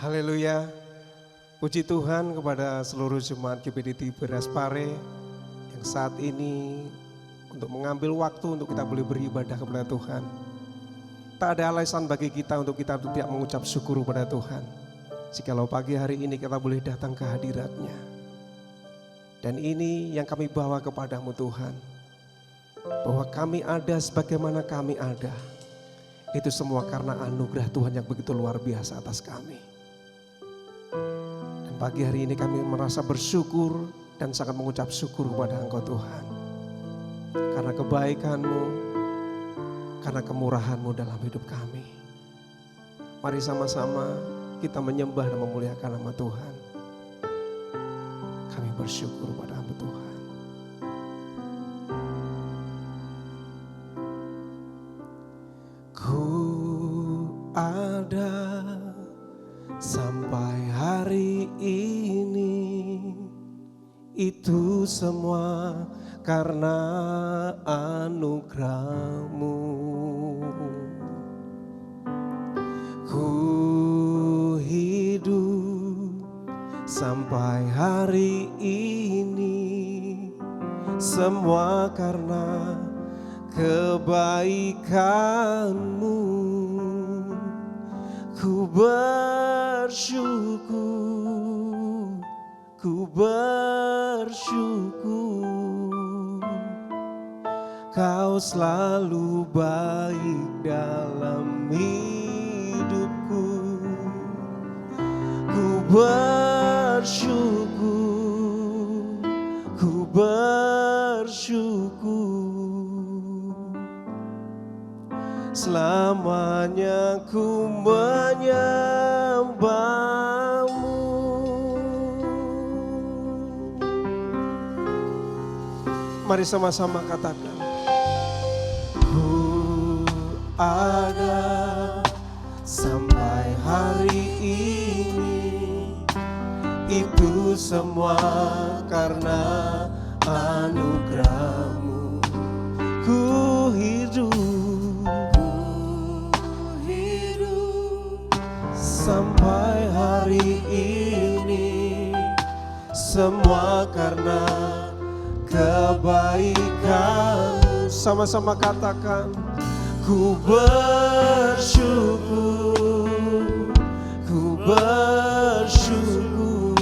Haleluya. Puji Tuhan kepada seluruh jemaat GBDT Beras Pare yang saat ini untuk mengambil waktu untuk kita boleh beribadah kepada Tuhan. Tak ada alasan bagi kita untuk kita tidak mengucap syukur kepada Tuhan. Jikalau pagi hari ini kita boleh datang ke hadirat-Nya. Dan ini yang kami bawa kepadamu Tuhan. Bahwa kami ada sebagaimana kami ada. Itu semua karena anugerah Tuhan yang begitu luar biasa atas kami. Dan pagi hari ini kami merasa bersyukur dan sangat mengucap syukur kepada Engkau Tuhan. Karena kebaikan-Mu, karena kemurahan-Mu dalam hidup kami. Mari sama-sama kita menyembah dan memuliakan nama Tuhan. Kami bersyukur pada-Mu Tuhan. Ku ada sampai hari ini, itu semua karena anugerah-Mu. Ku hidup sampai hari ini, semua karena kebaikan-Mu. Ku bersyukur, ku bersyukur. Kau selalu baik dalam hidupku. Ku bersyukur, ku bersyukur. Selamanya ku menyembah-Mu. Mari sama-sama katakan. Ku ada sampai hari ini, itu semua karena anugerah-Mu. Ku hidup sampai hari ini, semua karena kebaikan. Sama-sama katakan. Ku bersyukur, ku bersyukur.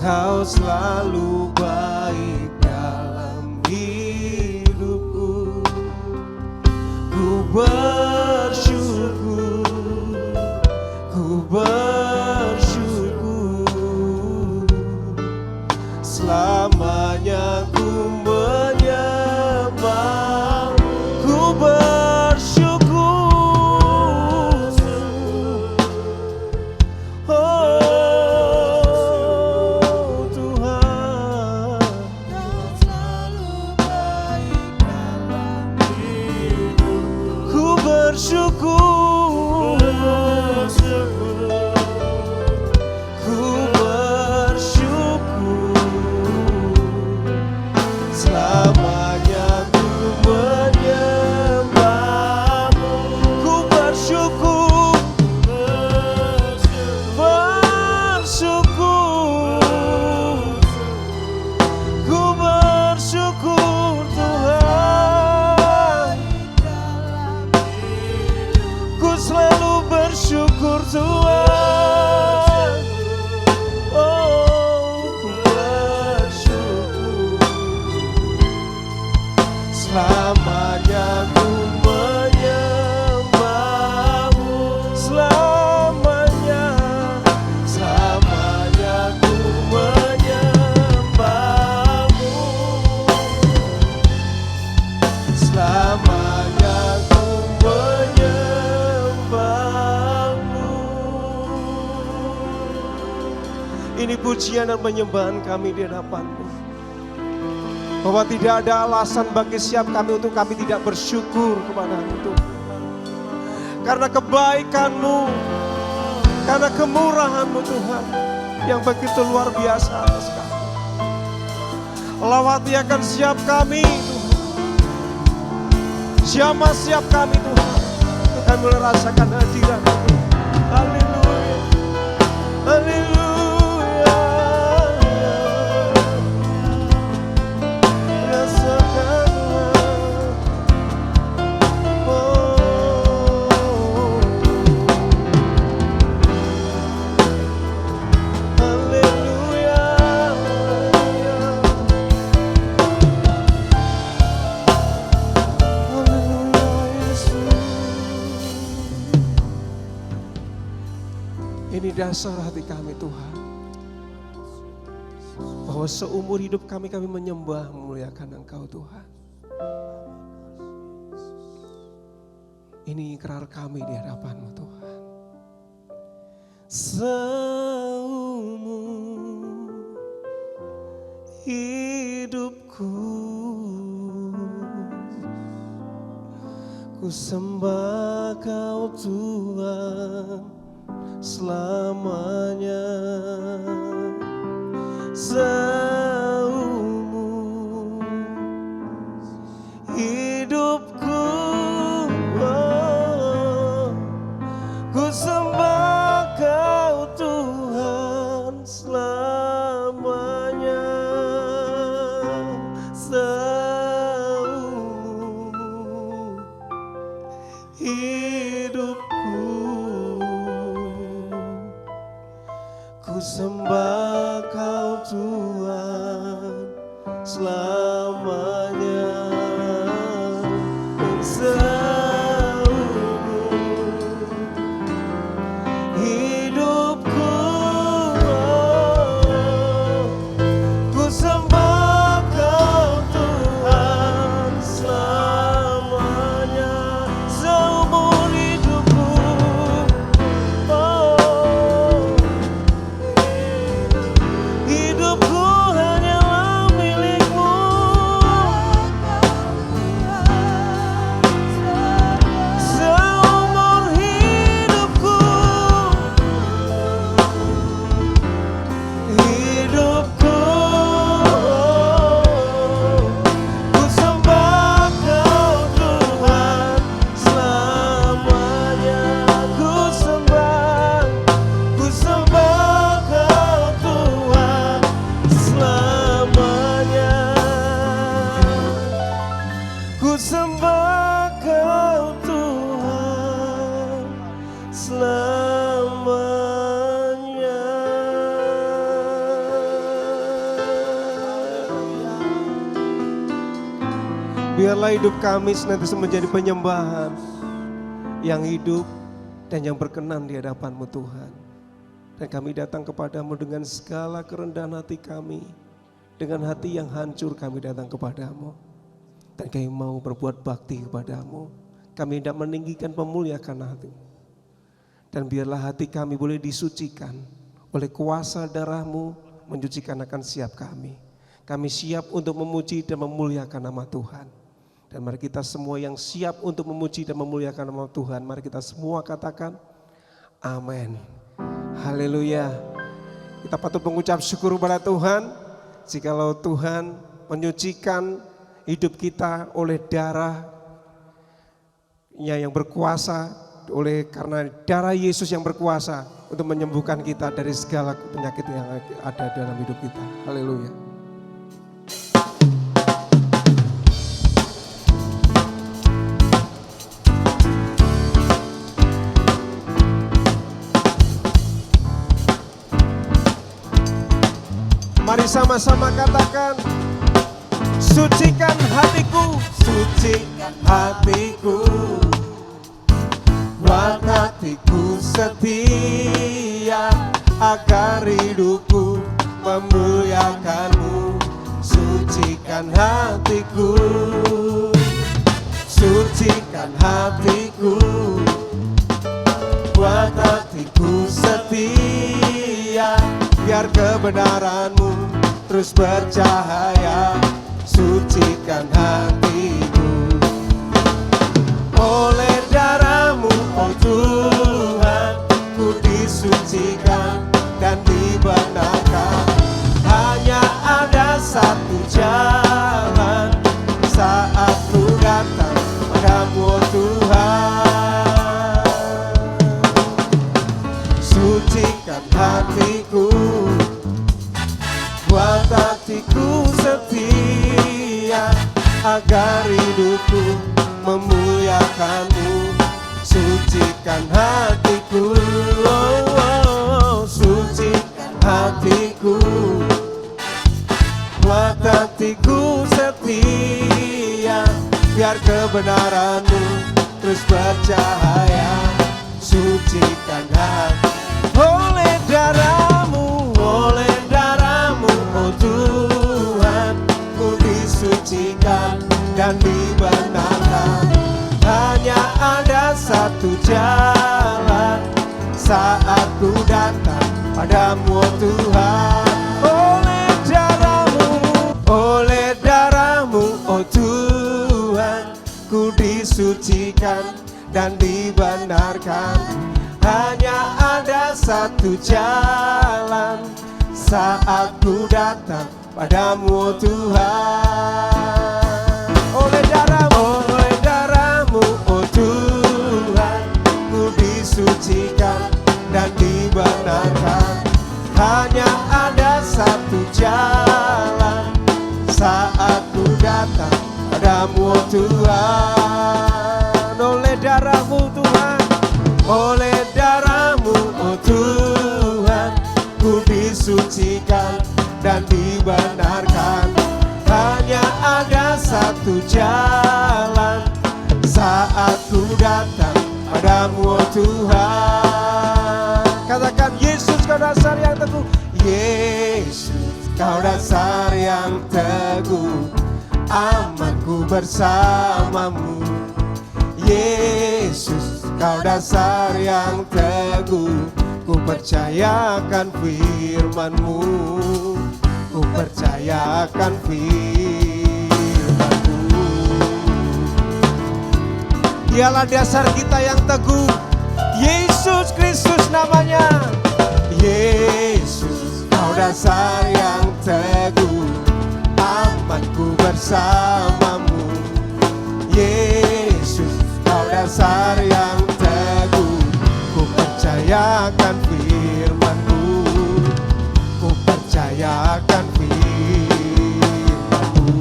Kau selalu baik dalam hidupku. Ku bersyukur, ku bersyukur. Selamanya ku menyembah, ku bersyukur. Oh Tuhan, Kau selalu baik dalam hidupku. Ku bersyukur, ku bersyukur. Selamanya ku menyembah-Mu. Ku bersyukur, bersyukur. Ku bersyukur Tuhan. Ku selalu bersyukur Tuhan. Oh, ku bersyukur. Selamanya ku menyembah-Mu. Selamanya, selamanya ku menyembah-Mu. Selamanya ku menyembah-Mu. Ini pujian dan penyembahan kami di hadapan-Mu. Bahwa tidak ada alasan bagi setiap kami untuk kami tidak bersyukur kepada-Mu Tuhan. Karena kebaikan-Mu, karena kemurahan-Mu Tuhan, yang begitu luar biasa atas kami. Lawati akan setiap kami Tuhan. Jamah setiap kami Tuhan. Untuk kami merasakan hadirat-Mu. Ini dasar hati kami Tuhan, bahwa seumur hidup kami menyembah, memuliakan Engkau Tuhan. Ini ikrar kami di hadapan-Mu Tuhan. Seumur hidupku ku sembah Kau Tuhan selamanya. Seumur hidupku ku sembah Kau Tuhan selamanya. Seumur hidupku ku sembah Kau Tuhan selamanya. Ku sembah Kau Tuhan selamanya. Biarlah hidup kami senantiasa menjadi penyembahan yang hidup dan yang berkenan di hadapan-Mu Tuhan. Dan kami datang kepadamu dengan segala kerendahan hati kami, dengan hati yang hancur kami datang kepadamu. Dan kami mau berbuat bakti kepadamu. Kami hendak meninggikan, memuliakan hati-Mu. Dan biarlah hati kami boleh disucikan oleh kuasa darah-Mu, mencucikan akan siap kami. Kami siap untuk memuji dan memuliakan nama Tuhan. Dan mari kita semua yang siap untuk memuji dan memuliakan nama Tuhan, mari kita semua katakan amin. Haleluya. Kita patut mengucap syukur kepada Tuhan, jikalau Tuhan menyucikan hidup kita oleh darah-Nya yang berkuasa, karena darah Yesus yang berkuasa untuk menyembuhkan kita dari segala penyakit yang ada dalam hidup kita. Haleluya. Mari sama-sama katakan, sucikan hatiku, sucikan hatiku, buat hatiku setia, agar hidupku memuliakan-Mu. Sucikan hatiku, sucikan hatiku, buat hatiku setia, biar kebenaran-Mu terus bercahaya. Sucikan hatiku oleh darah-Mu, oh Tuhan, ku disucikan dan dibenarkan. Hanya ada satu jalan saat ku datang padamu, oh Tuhan. Sucikan hatiku, buat hatiku setia, agar hidupku memuliakan-Mu. Sucikan hatiku, oh, oh, sucikan hatiku, buat hatiku setia, biar kebenaran-Mu terus bercahaya. Sucikan hati, oh, ku datang padamu oh Tuhan. Oleh darahmu oh Tuhan, ku disucikan dan dibenarkan. Hanya ada satu jalan saat ku datang padamu oh Tuhan. Oleh darahmu oh Tuhan, ku disucikan dan dibenarkan. Hanya ada satu jalan saat ku datang padamu oh Tuhan. Oleh darahmu Tuhan, oleh darahmu oh Tuhan, ku disucikan dan dibenarkan. Hanya ada satu jalan saat ku datang padamu oh Tuhan. Katakan, Yesus kau dasar yang teguh. Yesus kau dasar yang teguh, amanku bersamamu. Yesus kau dasar yang teguh, ku percayakan firman-Mu, ku percayakan firman-Mu. Dialah dasar kita yang teguh, Yesus Kristus namanya. Yesus kau dasar yang teguh, amanku bersamamu. Yesus kau dasar yang teguh, ku percayakan firman-Mu, ku percayakan firman-Mu.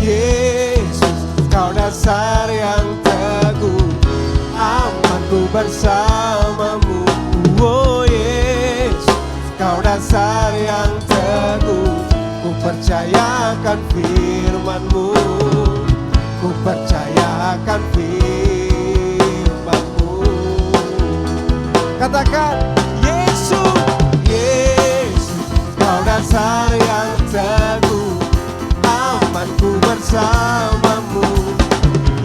Yesus kau dasar yang teguh, amanku bersamamu. Oh Yesus kau dasar yang teguh, ku percayakan firman-Mu, ku percayakan firman-Mu. Katakan, Yesus, Yesus kau dasar yang teguh, amanku bersamamu.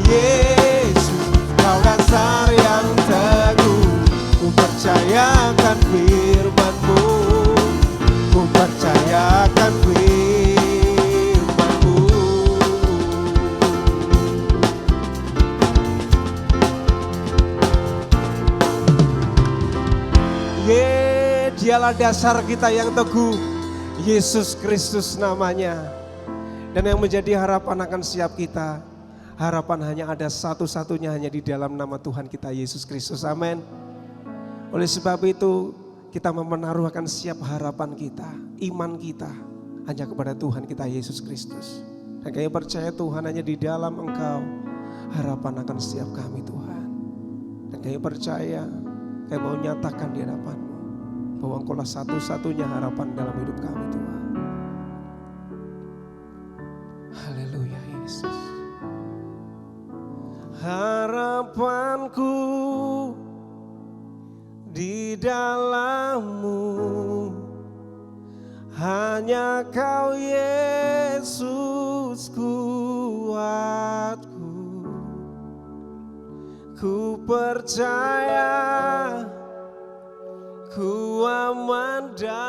Yesus kau dasar yang teguh, ku percayakan firman-Mu, ku percayakan firman-Mu. Dialah dasar kita yang teguh, Yesus Kristus namanya. Dan yang menjadi harapan akan setiap kita, harapan hanya ada satu-satunya, hanya di dalam nama Tuhan kita Yesus Kristus. Amin. Oleh sebab itu kita menaruhkan setiap harapan kita, iman kita hanya kepada Tuhan kita Yesus Kristus. Dan kami percaya Tuhan hanya di dalam Engkau harapan akan setiap kami Tuhan. Dan kami percaya, kami mau nyatakan di hadapan-Mu bahwa Engkau lah satu-satunya harapan dalam hidup kami Tuhan. Haleluya Yesus. Harapanku di dalam-Mu, hanya Kau Yesus kuatku. Ku percaya ku aman dalam-Mu.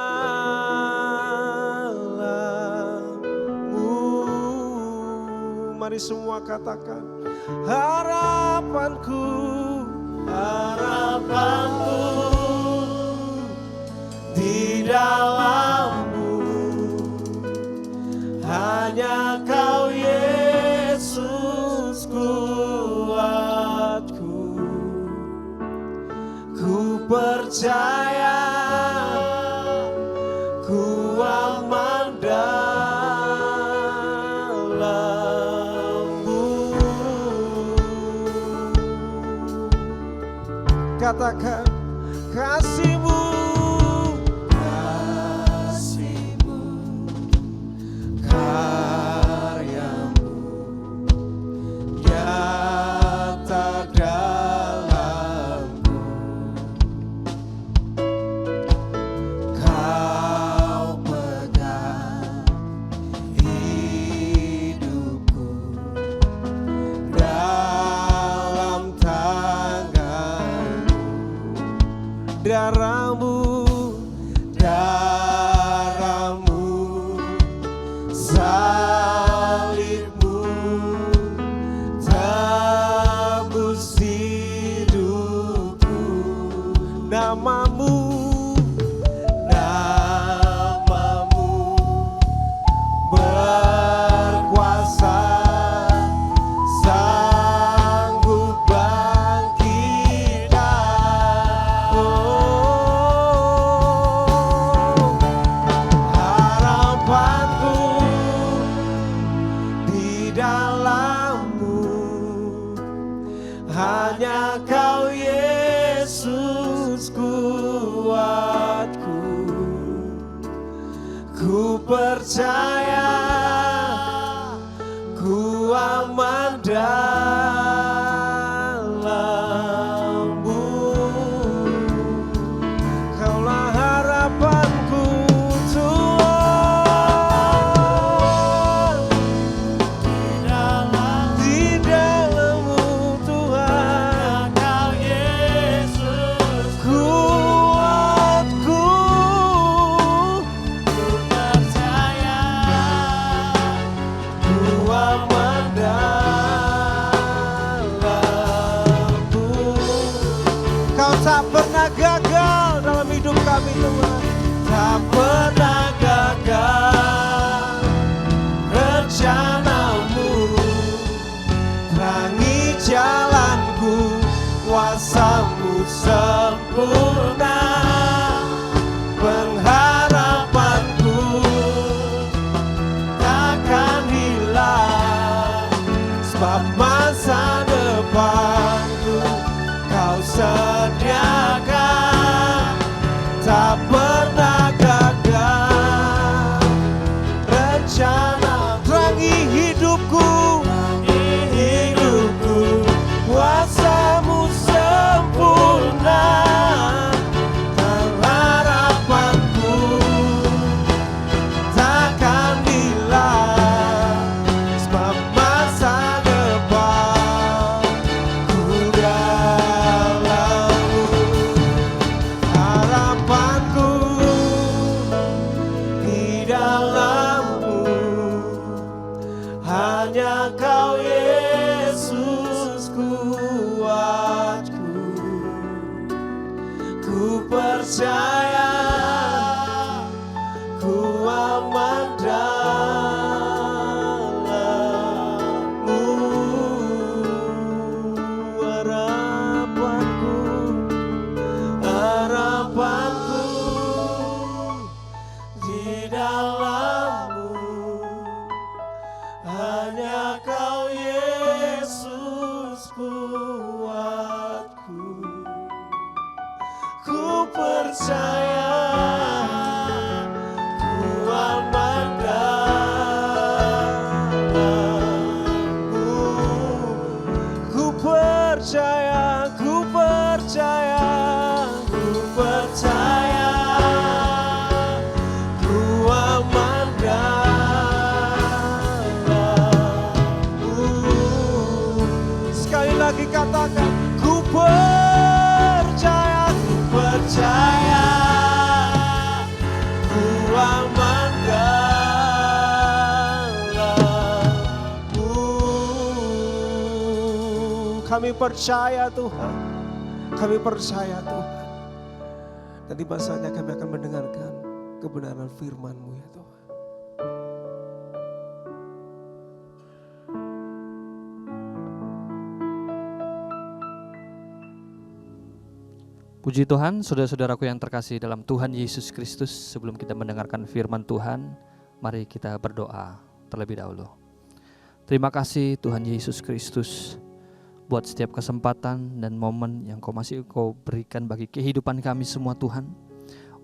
Mari semua katakan, harapanku, harapanku di dalam-Mu, hanya Kau Yesus kuatku. Ku percaya ku aman dalam-Mu. Katakan, kasih-Mu, kasih-Mu, karya-Mu nyata dalamku. Kau pegang hidupku dalam tangan. hanya Kau Yesus kuatku. Ku percaya ku aman dalam-Mu. Kaulah harapanku Tuhan, di dalam-Mu Tuhan. Kau Yesus kuatku. Ku percaya ku aman dalam-Mu. Kau tak pernah gagal dalam hidup kami Tuhan. Tak pernah gagal rencana-Mu. Terangi jalanku, kuasa-Mu sempurna. Pengharapanku takkan hilang, sebab masa depanku Kau sediakan. Tak pernah gagal rencana. Terangi hidupku, kuasa-Mu sempurna. Harapanku takkan hilang, sebab masa depanku dalam-Mu. Harapanku di dalam-Mu, hanya Kau Yesus kuatku. Ku percaya ku aman dalam-Mu. Harapanku di dalam-Mu, hanya Kau Yesus kuatku. Ku percaya ku aman dalam-Mu. Ku percaya, ku percaya, ku percaya ku aman dalam-Mu. Sekali lagi katakan, ku percaya, ku percaya ku aman dalam-Mu. Kami percaya Tuhan, kami percaya Tuhan. Dan tiba saatnya kami akan mendengarkan kebenaran firman-Mu ya Tuhan. Puji Tuhan, saudara-saudaraku yang terkasih dalam Tuhan Yesus Kristus. Sebelum kita mendengarkan firman Tuhan, mari kita berdoa terlebih dahulu. Terima kasih Tuhan Yesus Kristus buat setiap kesempatan dan momen yang masih Kau berikan bagi kehidupan kami semua Tuhan.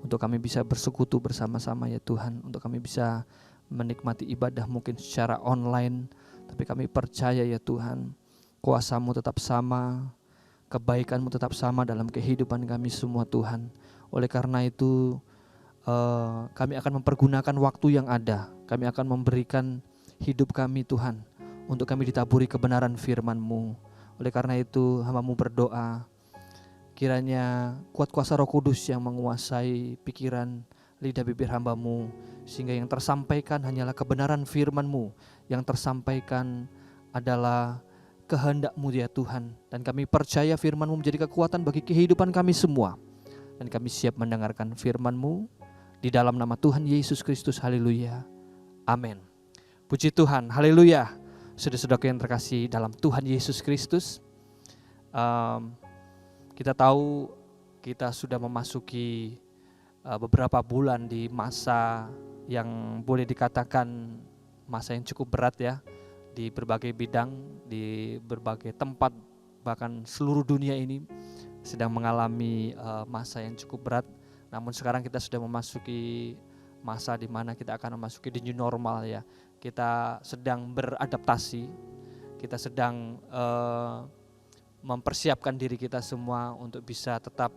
Untuk kami bisa bersekutu bersama-sama ya Tuhan. Untuk kami bisa menikmati ibadah mungkin secara online. Tapi kami percaya ya Tuhan, kuasa-Mu tetap sama, kebaikan-Mu tetap sama dalam kehidupan kami semua Tuhan. Oleh karena itu kami akan mempergunakan waktu yang ada. Kami akan memberikan hidup kami Tuhan, untuk kami ditaburi kebenaran firman-Mu. Oleh karena itu hamba-Mu berdoa, kiranya kuat kuasa Roh Kudus yang menguasai pikiran lidah bibir hamba-Mu, sehingga yang tersampaikan hanyalah kebenaran firman-Mu, yang tersampaikan adalah kehendak-Mu ya Tuhan. Dan kami percaya firman-Mu menjadi kekuatan bagi kehidupan kami semua. Dan kami siap mendengarkan firman-Mu di dalam nama Tuhan Yesus Kristus. Haleluya. Amin. Puji Tuhan. Haleluya. Saudara-saudara yang terkasih dalam Tuhan Yesus Kristus. Kita tahu kita sudah memasuki beberapa bulan di masa yang boleh dikatakan masa yang cukup berat ya. Di berbagai bidang, di berbagai tempat bahkan seluruh dunia ini sedang mengalami masa yang cukup berat. Namun sekarang kita sudah memasuki masa di mana kita akan memasuki the new normal ya. Kita sedang beradaptasi, kita sedang mempersiapkan diri kita semua untuk bisa tetap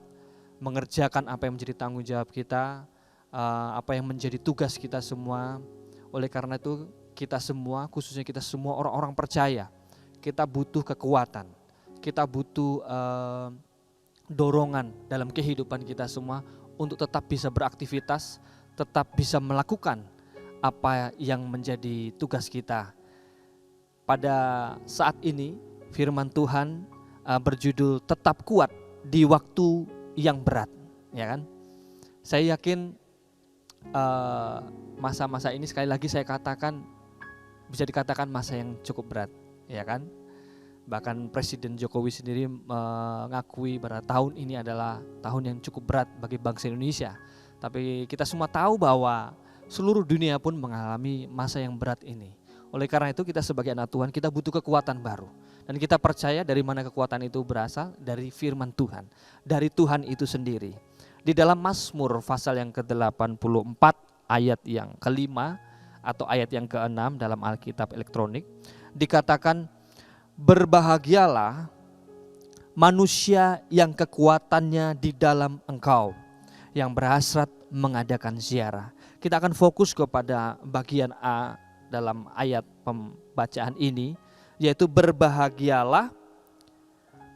mengerjakan apa yang menjadi tanggung jawab kita, apa yang menjadi tugas kita semua. Oleh karena itu kita semua, khususnya kita semua orang-orang percaya, kita butuh kekuatan, kita butuh dorongan dalam kehidupan kita semua untuk tetap bisa beraktivitas, tetap bisa melakukan apa yang menjadi tugas kita. Pada saat ini firman Tuhan berjudul tetap kuat di waktu yang berat, ya kan? Saya yakin masa-masa ini sekali lagi saya katakan bisa dikatakan masa yang cukup berat, ya kan? Bahkan Presiden Jokowi sendiri mengakui bahwa tahun ini adalah tahun yang cukup berat bagi bangsa Indonesia. Tapi kita semua tahu bahwa seluruh dunia pun mengalami masa yang berat ini. Oleh karena itu kita sebagai anak Tuhan kita butuh kekuatan baru. Dan kita percaya dari mana kekuatan itu berasal? Dari firman Tuhan, dari Tuhan itu sendiri. Di dalam Mazmur pasal yang ke-84 ayat yang ke-5 atau ayat yang ke-6 dalam Alkitab elektronik dikatakan, berbahagialah manusia yang kekuatannya di dalam Engkau, yang berhasrat mengadakan ziarah. Kita akan fokus kepada bagian A dalam ayat pembacaan ini, yaitu berbahagialah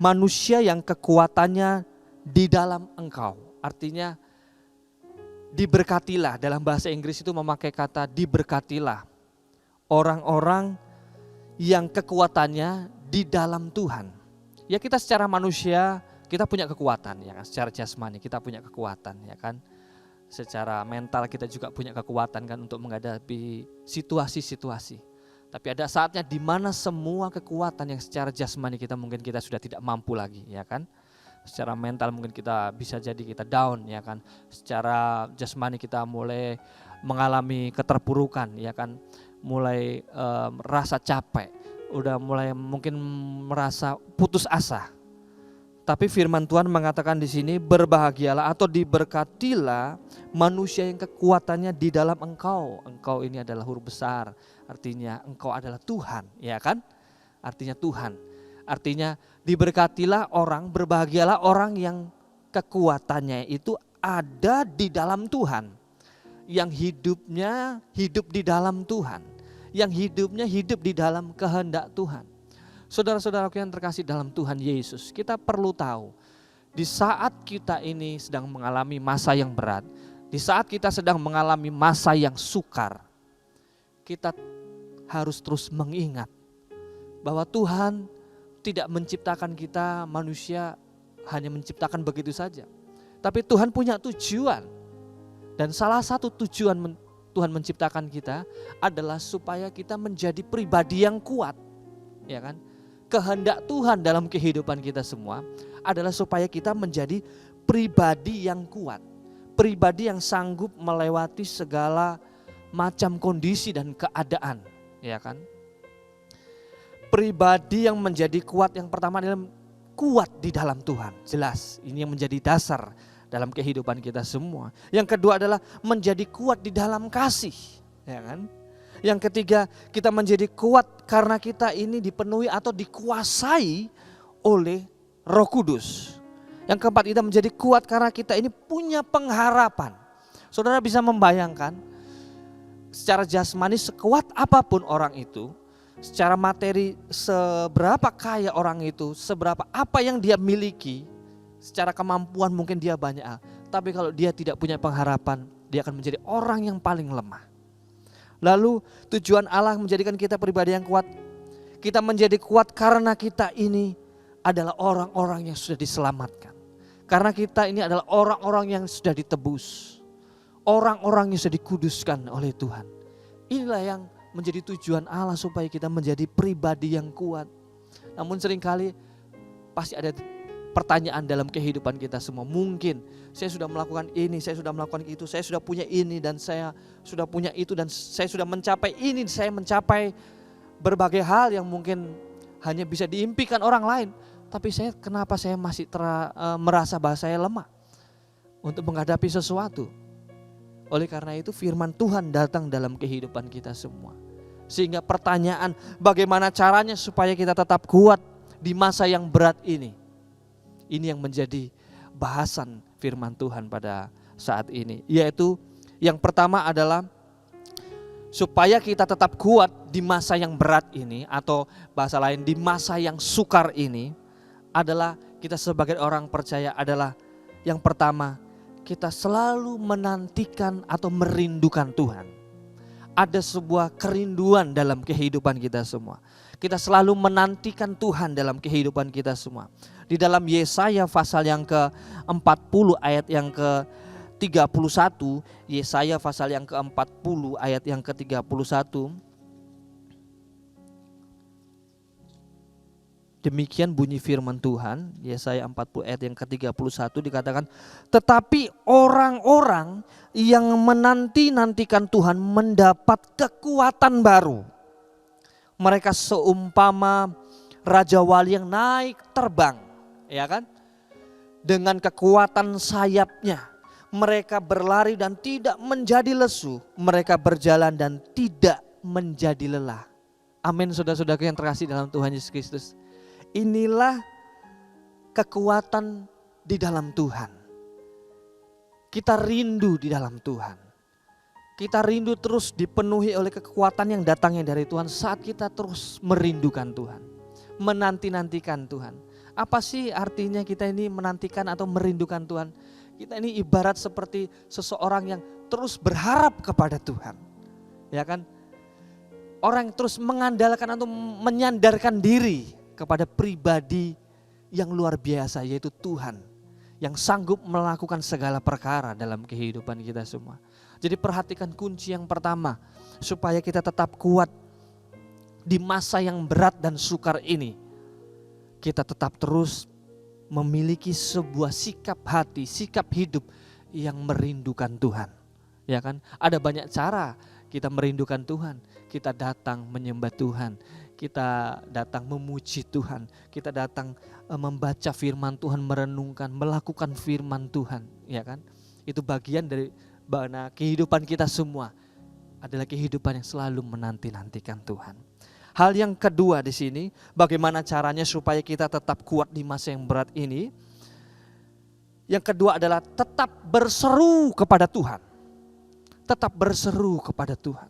manusia yang kekuatannya di dalam Engkau. Artinya diberkatilah, dalam bahasa Inggris itu memakai kata diberkatilah orang-orang yang kekuatannya di dalam Tuhan. Ya kita secara manusia kita punya kekuatan ya kan, secara jasmani kita punya kekuatan ya kan. Secara mental kita juga punya kekuatan kan untuk menghadapi situasi-situasi. Tapi ada saatnya di mana semua kekuatan yang secara jasmani kita mungkin kita sudah tidak mampu lagi ya kan. Secara mental mungkin kita bisa jadi kita down ya kan. Secara jasmani kita mulai mengalami keterpurukan ya kan. Mulai merasa capek, udah mulai mungkin merasa putus asa. Tapi firman Tuhan mengatakan di sini berbahagialah atau diberkatilah manusia yang kekuatannya di dalam Engkau. Engkau ini adalah huruf besar, artinya Engkau adalah Tuhan, ya kan? Artinya Tuhan. Artinya diberkatilah orang, berbahagialah orang yang kekuatannya itu ada di dalam Tuhan. Yang hidupnya hidup di dalam Tuhan. Yang hidupnya hidup di dalam kehendak Tuhan. Saudara-saudaraku yang terkasih dalam Tuhan Yesus, kita perlu tahu di saat kita ini sedang mengalami masa yang berat, di saat kita sedang mengalami masa yang sukar, kita harus terus mengingat bahwa Tuhan tidak menciptakan kita manusia hanya menciptakan begitu saja. Tapi Tuhan punya tujuan. Dan salah satu tujuan Tuhan menciptakan kita adalah supaya kita menjadi pribadi yang kuat. Ya kan? Kehendak Tuhan dalam kehidupan kita semua adalah supaya kita menjadi pribadi yang kuat. Pribadi yang sanggup melewati segala macam kondisi dan keadaan, ya kan? Pribadi yang menjadi kuat yang pertama adalah kuat di dalam Tuhan. Jelas, ini yang menjadi dasar dalam kehidupan kita semua. Yang kedua adalah menjadi kuat di dalam kasih, ya kan? Yang ketiga, kita menjadi kuat karena kita ini dipenuhi atau dikuasai oleh Roh Kudus. Yang keempat, kita menjadi kuat karena kita ini punya pengharapan. Saudara bisa membayangkan secara jasmani sekuat apapun orang itu, secara materi seberapa kaya orang itu, seberapa apa yang dia miliki, secara kemampuan mungkin dia banyak hal. Tapi kalau dia tidak punya pengharapan, dia akan menjadi orang yang paling lemah. Lalu tujuan Allah menjadikan kita pribadi yang kuat. Kita menjadi kuat karena kita ini adalah orang-orang yang sudah diselamatkan. Karena kita ini adalah orang-orang yang sudah ditebus. Orang-orang yang sudah dikuduskan oleh Tuhan. Inilah yang menjadi tujuan Allah supaya kita menjadi pribadi yang kuat. Namun seringkali pasti ada pertanyaan dalam kehidupan kita semua. Mungkin saya sudah melakukan ini, saya sudah melakukan itu, saya sudah punya ini dan saya sudah punya itu dan saya sudah mencapai ini, saya mencapai berbagai hal yang mungkin hanya bisa diimpikan orang lain. tapi kenapa saya masih merasa bahwa saya lemah untuk menghadapi sesuatu. Oleh karena itu firman Tuhan datang dalam kehidupan kita semua. Sehingga pertanyaan bagaimana caranya supaya kita tetap kuat di masa yang berat ini. Ini yang menjadi bahasan firman Tuhan pada saat ini. Yaitu yang pertama adalah supaya kita tetap kuat di masa yang berat ini, atau bahasa lain di masa yang sukar ini, adalah kita sebagai orang percaya adalah yang pertama, kita selalu menantikan atau merindukan Tuhan. Ada sebuah kerinduan dalam kehidupan kita semua. Kita selalu menantikan Tuhan dalam kehidupan kita semua. Di dalam Yesaya pasal yang ke-40 ayat yang ke-31, Yesaya pasal yang ke-40 ayat yang ke-31. Demikian bunyi firman Tuhan, Yesaya 40 ayat yang ke-31 dikatakan, tetapi orang-orang yang menanti-nantikan Tuhan mendapat kekuatan baru. Mereka seumpama Raja Wali yang naik terbang, ya kan? Dengan kekuatan sayapnya, mereka berlari dan tidak menjadi lesu. Mereka berjalan dan tidak menjadi lelah. Amin, saudara-saudara yang terkasih dalam Tuhan Yesus Kristus. Inilah kekuatan di dalam Tuhan. Kita rindu di dalam Tuhan. Kita rindu terus dipenuhi oleh kekuatan yang datangnya dari Tuhan saat kita terus merindukan Tuhan. Menanti-nantikan Tuhan. Apa sih artinya kita ini menantikan atau merindukan Tuhan? Kita ini ibarat seperti seseorang yang terus berharap kepada Tuhan. Ya kan? Orang yang terus mengandalkan atau menyandarkan diri kepada pribadi yang luar biasa, yaitu Tuhan yang sanggup melakukan segala perkara dalam kehidupan kita semua. Jadi perhatikan kunci yang pertama supaya kita tetap kuat di masa yang berat dan sukar ini. Kita tetap terus memiliki sebuah sikap hati, sikap hidup yang merindukan Tuhan. Ya kan? Ada banyak cara kita merindukan Tuhan. Kita datang menyembah Tuhan. Kita datang memuji Tuhan, kita datang membaca firman Tuhan, merenungkan, melakukan firman Tuhan, ya kan? Itu bagian dari bagaimana kehidupan kita semua adalah kehidupan yang selalu menanti-nantikan Tuhan. Hal yang kedua di sini, bagaimana caranya supaya kita tetap kuat di masa yang berat ini? Yang kedua adalah tetap berseru kepada Tuhan. Tetap berseru kepada Tuhan.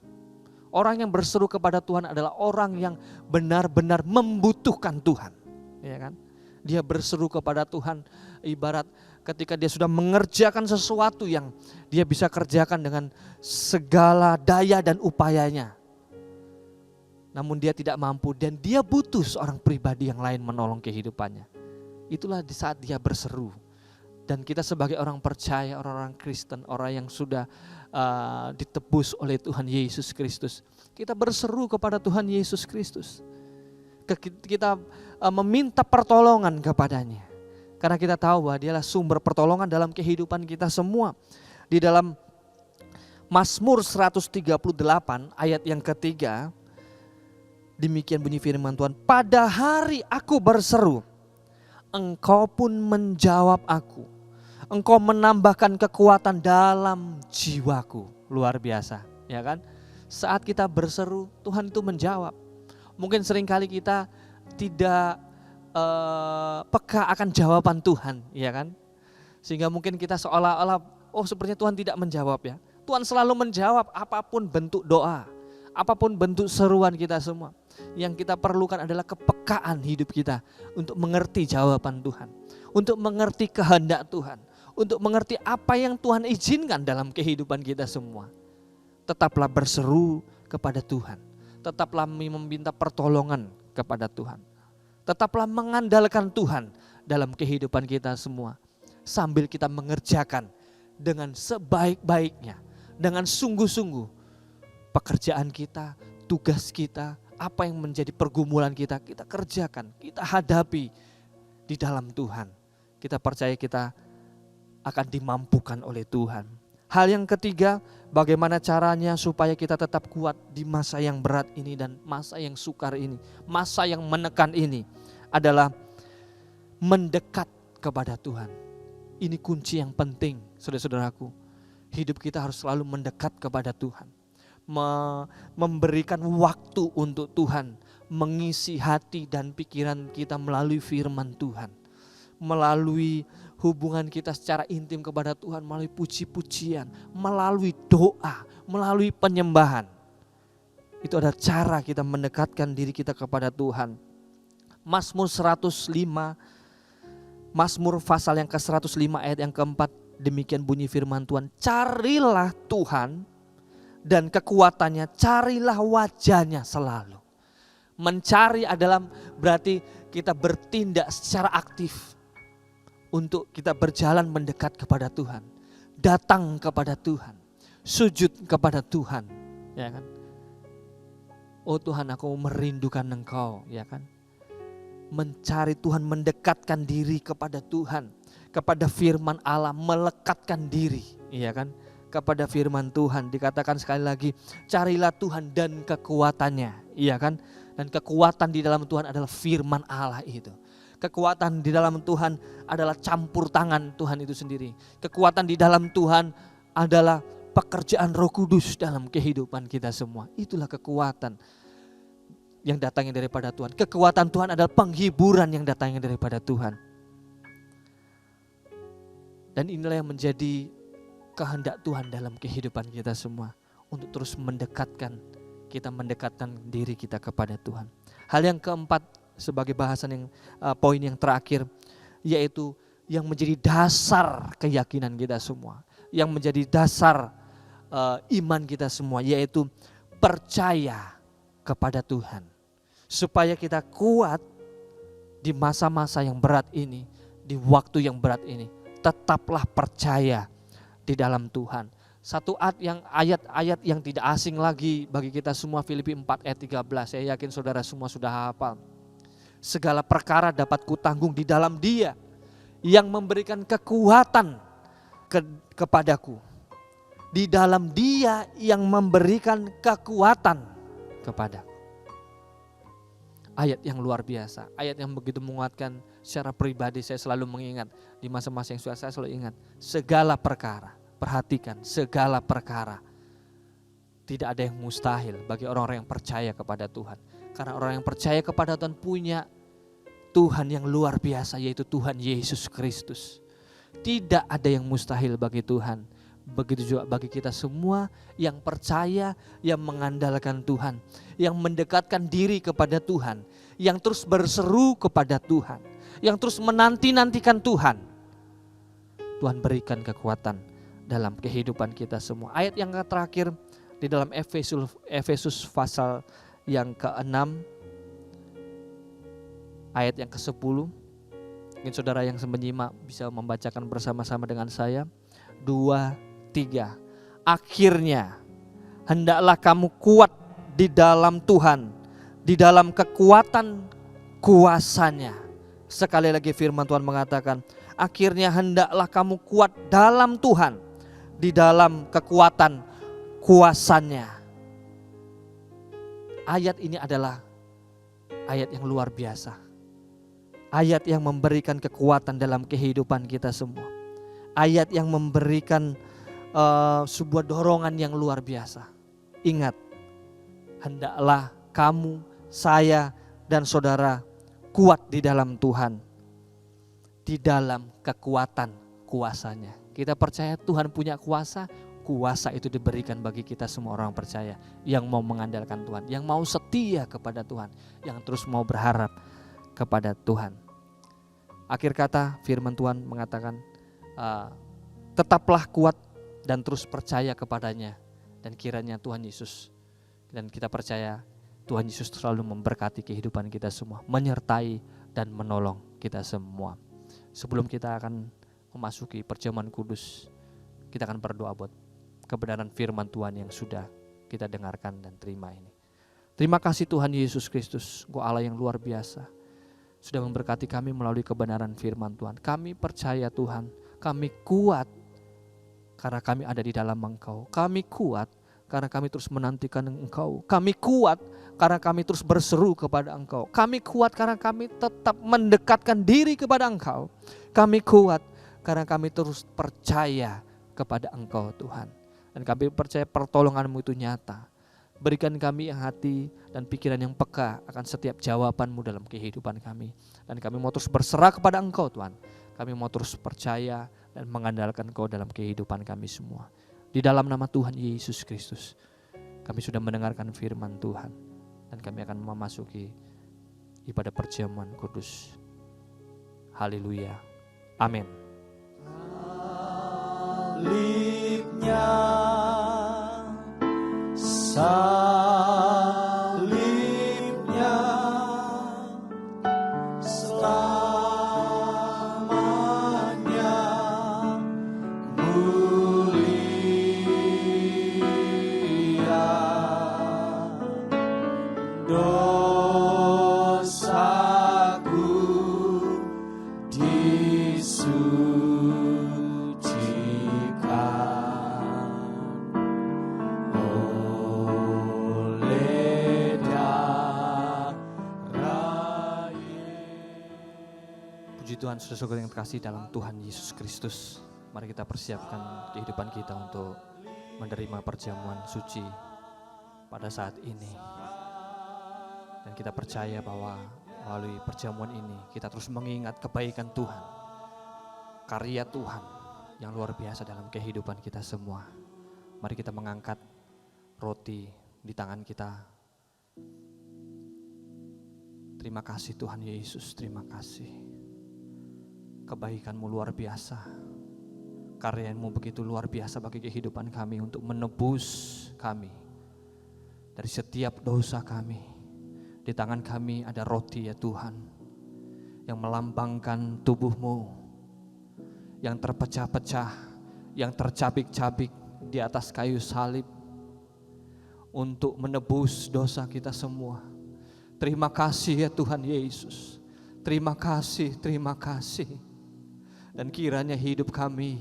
Orang yang berseru kepada Tuhan adalah orang yang benar-benar membutuhkan Tuhan, ya kan? Dia berseru kepada Tuhan ibarat ketika dia sudah mengerjakan sesuatu yang dia bisa kerjakan dengan segala daya dan upayanya. Namun dia tidak mampu dan dia butuh seorang pribadi yang lain menolong kehidupannya. Itulah di saat dia berseru. Dan kita sebagai orang percaya, orang-orang Kristen, orang yang sudah ditebus oleh Tuhan Yesus Kristus, kita berseru kepada Tuhan Yesus Kristus. Kita meminta pertolongan kepadanya. Karena kita tahu bahwa Dialah sumber pertolongan dalam kehidupan kita semua. Di dalam Mazmur 138 ayat yang ketiga, demikian bunyi firman Tuhan, pada hari aku berseru, Engkau pun menjawab aku. Engkau menambahkan kekuatan dalam jiwaku. Luar biasa, ya kan? Saat kita berseru, Tuhan itu menjawab. Mungkin seringkali kita tidak peka akan jawaban Tuhan, ya kan? Sehingga mungkin kita seolah-olah, oh sepertinya Tuhan tidak menjawab ya. Tuhan selalu menjawab apapun bentuk doa, apapun bentuk seruan kita semua. Yang kita perlukan adalah kepekaan hidup kita untuk mengerti jawaban Tuhan, untuk mengerti kehendak Tuhan, untuk mengerti apa yang Tuhan izinkan dalam kehidupan kita semua. Tetaplah berseru kepada Tuhan, tetaplah meminta pertolongan kepada Tuhan, tetaplah mengandalkan Tuhan dalam kehidupan kita semua. Sambil kita mengerjakan dengan sebaik-baiknya, dengan sungguh-sungguh pekerjaan kita, tugas kita, apa yang menjadi pergumulan kita kerjakan, kita hadapi di dalam Tuhan. Kita percaya kita akan dimampukan oleh Tuhan. Hal yang ketiga, bagaimana caranya supaya kita tetap kuat di masa yang berat ini dan masa yang sukar ini, masa yang menekan ini adalah mendekat kepada Tuhan. Ini kunci yang penting, saudara-saudaraku. Hidup kita harus selalu mendekat kepada Tuhan. Memberikan waktu untuk Tuhan, mengisi hati dan pikiran kita melalui firman Tuhan. Melalui hubungan kita secara intim kepada Tuhan, melalui puji-pujian, melalui doa, melalui penyembahan. Itu adalah cara kita mendekatkan diri kita kepada Tuhan. Mazmur 105, Mazmur pasal yang ke-105 ayat yang keempat, demikian bunyi firman Tuhan. Carilah Tuhan dan kekuatannya, carilah wajahnya selalu. Mencari adalah berarti kita bertindak secara aktif untuk kita berjalan mendekat kepada Tuhan, datang kepada Tuhan, sujud kepada Tuhan, ya kan? Oh Tuhan, aku merindukan Engkau, ya kan? Mencari Tuhan, mendekatkan diri kepada Tuhan, kepada firman Allah, melekatkan diri, ya kan? Kepada firman Tuhan, dikatakan sekali lagi, carilah Tuhan dan kekuatannya, iya kan? Dan kekuatan di dalam Tuhan adalah firman Allah itu. Kekuatan di dalam Tuhan adalah campur tangan Tuhan itu sendiri. Kekuatan di dalam Tuhan adalah pekerjaan Roh Kudus dalam kehidupan kita semua. Itulah kekuatan yang datangnya daripada Tuhan. Kekuatan Tuhan adalah penghiburan yang datangnya daripada Tuhan. Dan inilah yang menjadi kehendak Tuhan dalam kehidupan kita semua, untuk terus mendekatkan diri kita kepada Tuhan. Hal yang keempat sebagai bahasan yang poin yang terakhir, yaitu yang menjadi dasar keyakinan kita semua, yang menjadi dasar iman kita semua, yaitu percaya kepada Tuhan. Supaya kita kuat di masa-masa yang berat ini, di waktu yang berat ini, tetaplah percaya di dalam Tuhan. Satu ayat-ayat yang tidak asing lagi bagi kita semua, Filipi 4 ayat 13. Saya yakin saudara semua sudah hafal. Segala perkara dapat kutanggung di dalam Dia yang memberikan kekuatan kepadaku. Di dalam Dia yang memberikan kekuatan kepadaku. Ayat yang luar biasa, ayat yang begitu menguatkan. Secara pribadi saya selalu mengingat, di masa-masa yang sudah saya selalu ingat, segala perkara. Perhatikan, segala perkara. Tidak ada yang mustahil bagi orang-orang yang percaya kepada Tuhan. Karena orang yang percaya kepada Tuhan punya Tuhan yang luar biasa, yaitu Tuhan Yesus Kristus. Tidak ada yang mustahil bagi Tuhan. Begitu juga bagi kita semua yang percaya, yang mengandalkan Tuhan, yang mendekatkan diri kepada Tuhan, yang terus berseru kepada Tuhan, yang terus menanti-nantikan Tuhan. Tuhan berikan kekuatan dalam kehidupan kita semua. Ayat yang terakhir di dalam Efesus pasal yang ke-6, ayat yang ke-10. Mungkin saudara yang menyimak bisa membacakan bersama-sama dengan saya. 2, 3. Akhirnya hendaklah kamu kuat di dalam Tuhan, di dalam kekuatan kuasa-Nya. Sekali lagi firman Tuhan mengatakan, akhirnya hendaklah kamu kuat dalam Tuhan, di dalam kekuatan kuasa-Nya. Ayat ini adalah ayat yang luar biasa. Ayat yang memberikan kekuatan dalam kehidupan kita semua. Ayat yang memberikan sebuah dorongan yang luar biasa. Ingat, hendaklah kamu, saya, dan saudara kuat di dalam Tuhan, di dalam kekuatan kuasa-Nya. Kita percaya Tuhan punya kuasa, kuasa itu diberikan bagi kita semua orang percaya yang mau mengandalkan Tuhan, yang mau setia kepada Tuhan, yang terus mau berharap kepada Tuhan. Akhir kata firman Tuhan mengatakan, tetaplah kuat dan terus percaya kepadanya, dan kiranya Tuhan Yesus, dan kita percaya Tuhan Yesus selalu memberkati kehidupan kita semua, menyertai dan menolong kita semua. Sebelum kita akan memasuki perjamuan kudus, kita akan berdoa buat kebenaran firman Tuhan yang sudah kita dengarkan dan terima ini. Terima kasih Tuhan Yesus Kristus, Engkau Allah yang luar biasa, sudah memberkati kami melalui kebenaran firman Tuhan. Kami percaya Tuhan, kami kuat karena kami ada di dalam Engkau. Kami kuat karena kami terus menantikan Engkau. Kami kuat karena kami terus berseru kepada Engkau. Kami kuat karena kami tetap mendekatkan diri kepada Engkau. Kami kuat karena kami terus percaya kepada Engkau Tuhan. Dan kami percaya pertolongan-Mu itu nyata. Berikan kami yang hati dan pikiran yang peka akan setiap jawaban-Mu dalam kehidupan kami. Dan kami mau terus berserah kepada Engkau Tuhan. Kami mau terus percaya dan mengandalkan Engkau dalam kehidupan kami semua. Di dalam nama Tuhan Yesus Kristus, kami sudah mendengarkan firman Tuhan. Dan kami akan memasuki ibadah perjamuan kudus. Haleluya. Amin. Salibnya, salibnya, selamanya mulia. Dosaku disucikan oleh darah Yesus. Puji Tuhan, saudara-saudara yang terkasih dalam Tuhan Yesus Kristus. Mari kita persiapkan kehidupan kita untuk menerima perjamuan suci pada saat ini. Dan kita percaya bahwa melalui perjamuan ini kita terus mengingat kebaikan Tuhan, karya Tuhan yang luar biasa dalam kehidupan kita semua. Mari kita mengangkat roti di tangan kita. Terima kasih Tuhan Yesus, terima kasih. Kebaikan-Mu luar biasa. Karya-Mu begitu luar biasa bagi kehidupan kami untuk menebus kami dari setiap dosa kami. Di tangan kami ada roti ya Tuhan, yang melambangkan tubuh-Mu yang terpecah-pecah, yang tercabik-cabik di atas kayu salib untuk menebus dosa kita semua. Terima kasih ya Tuhan Yesus. Terima kasih, terima kasih. Dan kiranya hidup kami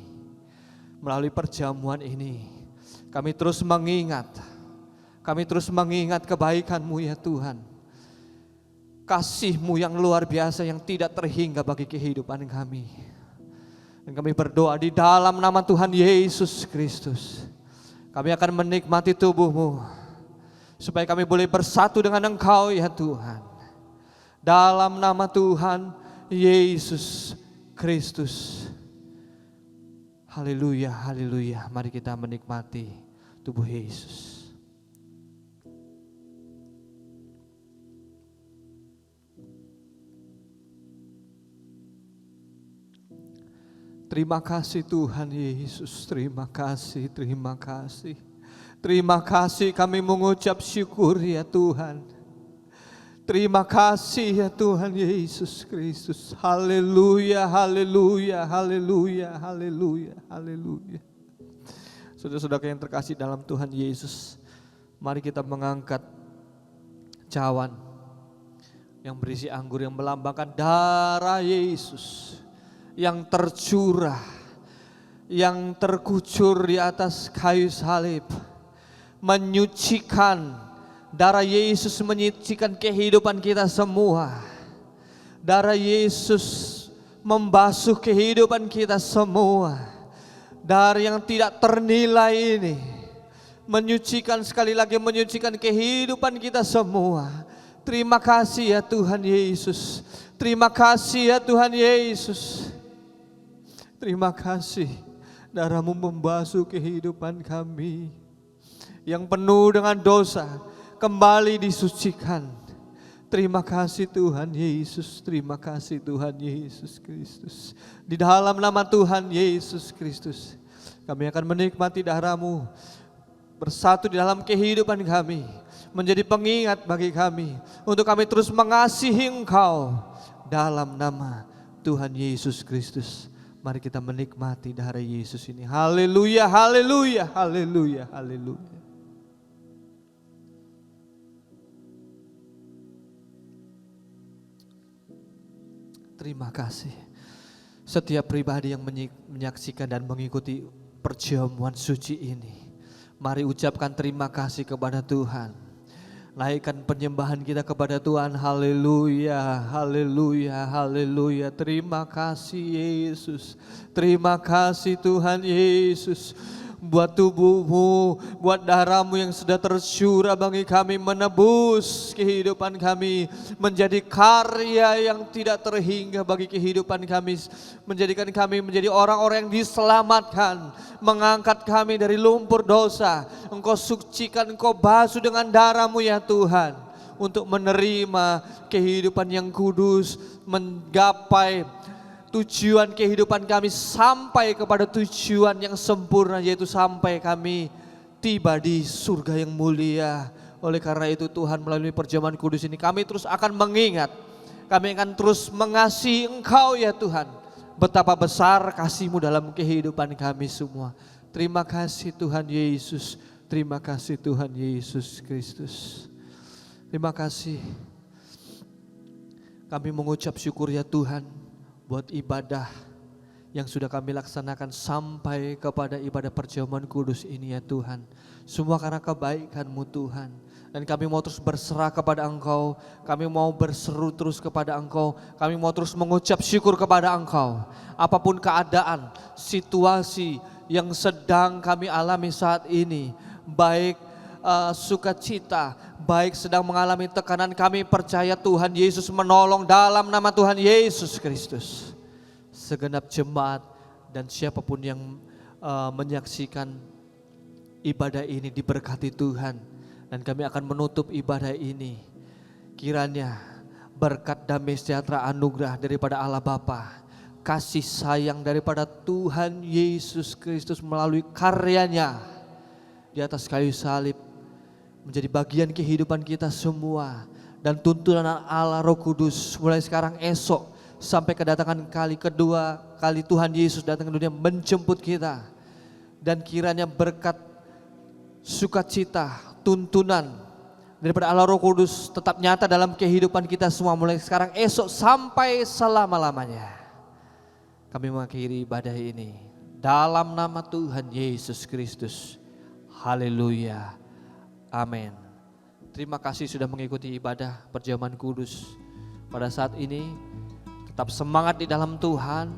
melalui perjamuan ini, kami terus mengingat kebaikan-Mu ya Tuhan. Kasih-Mu yang luar biasa yang tidak terhingga bagi kehidupan kami. Dan kami berdoa di dalam nama Tuhan Yesus Kristus, kami akan menikmati tubuh-Mu supaya kami boleh bersatu dengan Engkau ya Tuhan. Dalam nama Tuhan Yesus Kristus. Haleluya, haleluya. Mari kita menikmati tubuh Yesus. Terima kasih Tuhan Yesus, terima kasih, terima kasih. Terima kasih kami mengucap syukur ya Tuhan. Terima kasih ya Tuhan Yesus Kristus. Haleluya, haleluya, haleluya, haleluya, haleluya. Saudara-saudara yang terkasih dalam Tuhan Yesus, mari kita mengangkat cawan yang berisi anggur yang melambangkan darah Yesus yang tercurah, yang terkucur di atas kayu salib, menyucikan. Darah Yesus menyucikan kehidupan kita semua. Darah Yesus membasuh kehidupan kita semua. Darah yang tidak ternilai ini menyucikan, sekali lagi menyucikan kehidupan kita semua. Terima kasih ya Tuhan Yesus. Terima kasih ya Tuhan Yesus. Terima kasih, darah-Mu membasuh kehidupan kami yang penuh dengan dosa, kembali disucikan. Terima kasih Tuhan Yesus, terima kasih Tuhan Yesus Kristus. Di dalam nama Tuhan Yesus Kristus, kami akan menikmati darah-Mu bersatu di dalam kehidupan kami, menjadi pengingat bagi kami, untuk kami terus mengasihi Engkau. Dalam nama Tuhan Yesus Kristus, mari kita menikmati darah Yesus ini. Haleluya, haleluya, haleluya, haleluya. Terima kasih. Setiap pribadi yang menyaksikan dan mengikuti perjamuan suci ini, Mari ucapkan terima kasih kepada Tuhan. Naikkan penyembahan kita kepada Tuhan. Haleluya, haleluya, haleluya. Terima kasih Yesus. Terima kasih Tuhan Yesus. Buat tubuhmu, buat darahmu yang sudah tercurah bagi kami, menebus kehidupan kami, menjadi karya yang tidak terhingga bagi kehidupan kami, menjadikan kami menjadi orang-orang yang diselamatkan, mengangkat kami dari lumpur dosa. Engkau sucikan, Engkau basuh dengan darahmu ya Tuhan, untuk menerima kehidupan yang kudus, menggapai tujuan kehidupan kami sampai kepada tujuan yang sempurna, yaitu sampai kami tiba di surga yang mulia. Oleh karena itu Tuhan, melalui perjamuan kudus ini kami terus akan mengingat, kami akan terus mengasihi Engkau ya Tuhan. Betapa besar kasih-Mu dalam kehidupan kami semua. Terima kasih Tuhan Yesus. Terima kasih Tuhan Yesus Kristus. Terima kasih. Kami mengucap syukur ya Tuhan buat ibadah yang sudah kami laksanakan sampai kepada ibadah perjamuan kudus ini ya Tuhan. Semua karena kebaikan-Mu Tuhan. Dan kami mau terus berserah kepada Engkau. Kami mau berseru terus kepada Engkau. Kami mau terus mengucap syukur kepada Engkau. Apapun keadaan, situasi yang sedang kami alami saat ini, baik sukacita, baik sedang mengalami tekanan, kami percaya Tuhan Yesus menolong dalam nama Tuhan Yesus Kristus. Segenap jemaat dan siapapun yang menyaksikan ibadah ini diberkati Tuhan. Dan kami akan menutup ibadah ini. Kiranya berkat damai sejahtera anugerah daripada Allah Bapa, kasih sayang daripada Tuhan Yesus Kristus melalui karyanya di atas kayu salib menjadi bagian kehidupan kita semua, dan tuntunan Allah Roh Kudus mulai sekarang, esok, sampai kedatangan kali kedua kali Tuhan Yesus datang ke dunia menjemput kita. Dan kiranya berkat sukacita, tuntunan daripada Allah Roh Kudus tetap nyata dalam kehidupan kita semua mulai sekarang, esok, sampai selama-lamanya. Kami mengakhiri ibadah ini dalam nama Tuhan Yesus Kristus. Haleluya. Amin. Terima kasih sudah mengikuti ibadah perjamuan kudus pada saat ini. Tetap semangat di dalam Tuhan,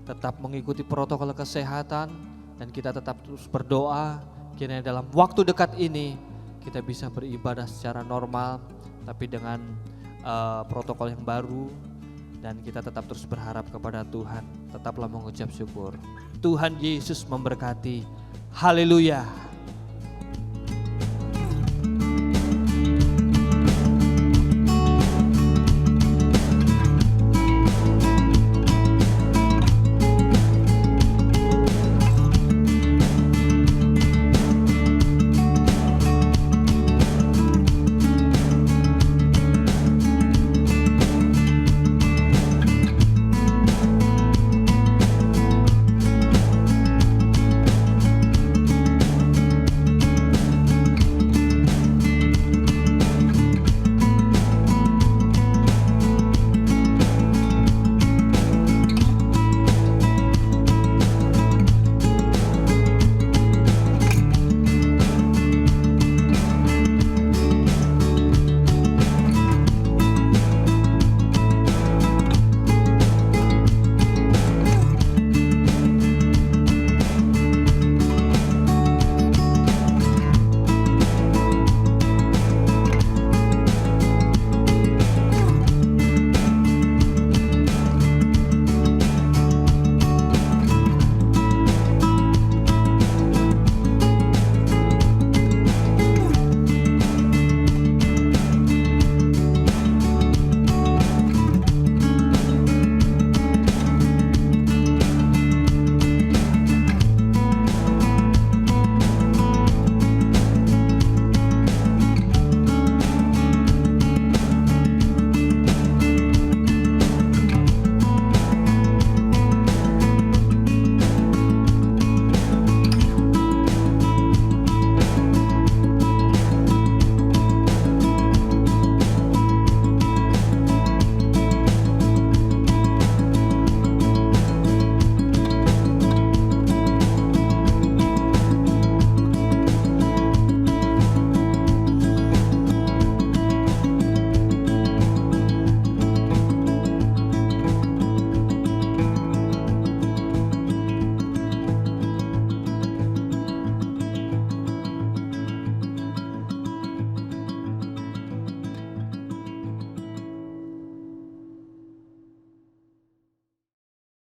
tetap mengikuti protokol kesehatan, dan kita tetap terus berdoa kiranya dalam waktu dekat ini kita bisa beribadah secara normal, tapi dengan protokol yang baru, dan kita tetap terus berharap kepada Tuhan. Tetaplah mengucap syukur. Tuhan Yesus memberkati. Haleluya.